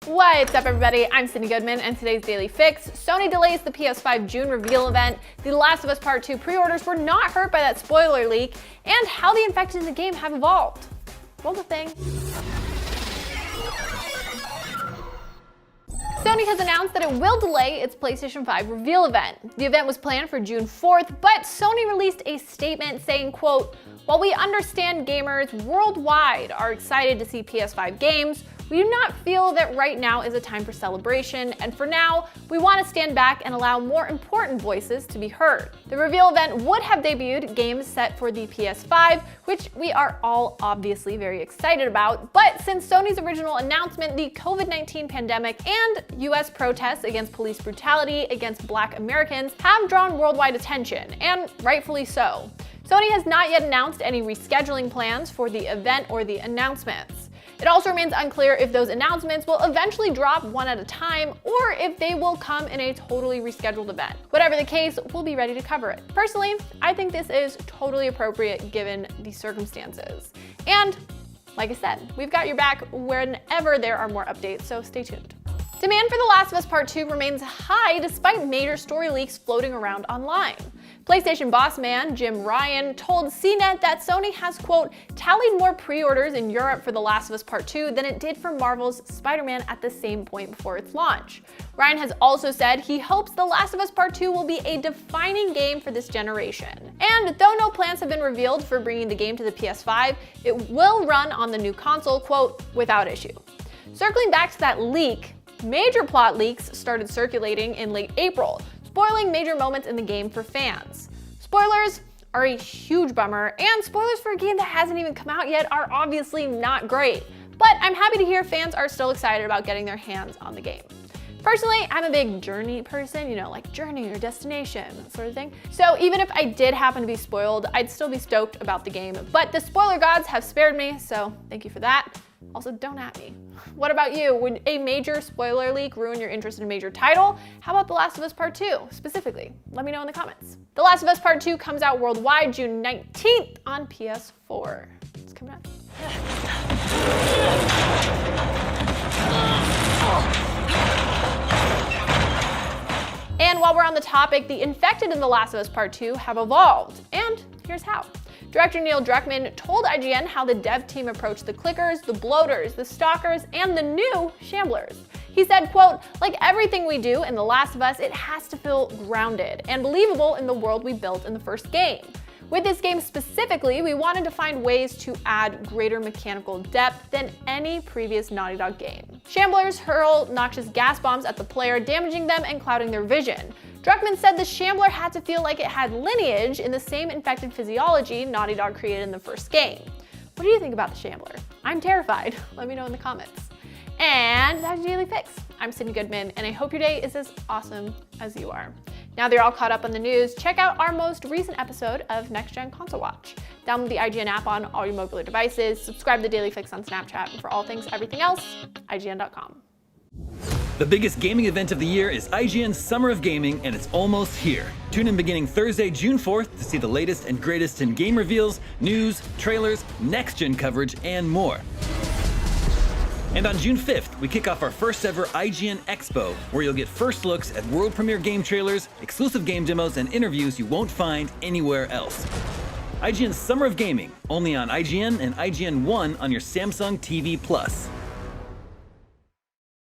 What's up, everybody? I'm Sydnee Goodman, and today's Daily Fix. Sony delays the PS5 June Reveal Event, The Last of Us Part 2 pre-orders were not hurt by that spoiler leak, and how the infected in the game have evolved. Roll the thing. Sony has announced that it will delay its PlayStation 5 Reveal Event. The event was planned for June 4th, but Sony released a statement saying, quote, "While we understand gamers worldwide are excited to see PS5 games, we do not feel that right now is a time for celebration, and for now, we want to stand back and allow more important voices to be heard." The reveal event would have debuted games set for the PS5, which we are all obviously very excited about, but since Sony's original announcement, the COVID-19 pandemic and US protests against police brutality against Black Americans have drawn worldwide attention, and rightfully so. Sony has not yet announced any rescheduling plans for the event or the announcements. It also remains unclear if those announcements will eventually drop one at a time or if they will come in a totally rescheduled event. Whatever the case, we'll be ready to cover it. Personally, I think this is totally appropriate given the circumstances. And like I said, we've got your back whenever there are more updates, so stay tuned. Demand for The Last of Us Part 2 remains high despite major story leaks floating around online. PlayStation boss man Jim Ryan told CNET that Sony has, quote, tallied more pre-orders in Europe for The Last of Us Part 2 than it did for Marvel's Spider-Man at the same point before its launch. Ryan has also said he hopes The Last of Us Part 2 will be a defining game for this generation. And though no plans have been revealed for bringing the game to the PS5, it will run on the new console, quote, without issue. Circling back to that leak, major plot leaks started circulating in late April, spoiling major moments in the game for fans. Spoilers are a huge bummer, and spoilers for a game that hasn't even come out yet are obviously not great. But I'm happy to hear fans are still excited about getting their hands on the game. Personally, I'm a big journey person, like journey or destination, that sort of thing. So even if I did happen to be spoiled, I'd still be stoked about the game. But the spoiler gods have spared me, so thank you for that. Also, don't at me. What about you? Would a major spoiler leak ruin your interest in a major title? How about The Last of Us Part 2, specifically? Let me know in the comments. The Last of Us Part 2 comes out worldwide June 19th on PS4. It's coming out. And while we're on the topic, the infected in The Last of Us Part 2 have evolved, and here's how. Director Neil Druckmann told IGN how the dev team approached the clickers, the bloaters, the stalkers, and the new shamblers. He said, quote, like everything we do in The Last of Us, it has to feel grounded and believable in the world we built in the first game. With this game specifically, we wanted to find ways to add greater mechanical depth than any previous Naughty Dog game. Shamblers hurl noxious gas bombs at the player, damaging them and clouding their vision. Druckmann said the Shambler had to feel like it had lineage in the same infected physiology Naughty Dog created in the first game. What do you think about the Shambler? I'm terrified. Let me know in the comments. And that's your Daily Fix. I'm Sydnee Goodman, and I hope your day is as awesome as you are. Now that you're all caught up on the news, check out our most recent episode of Next Gen Console Watch. Download the IGN app on all your mobile devices, subscribe to the Daily Fix on Snapchat, and for all things everything else, IGN.com. The biggest gaming event of the year is IGN's Summer of Gaming, and it's almost here. Tune in beginning Thursday, June 4th to see the latest and greatest in game reveals, news, trailers, next-gen coverage, and more. And on June 5th, we kick off our first ever IGN Expo, where you'll get first looks at world premiere game trailers, exclusive game demos, and interviews you won't find anywhere else. IGN's Summer of Gaming, only on IGN and IGN One on your Samsung TV Plus.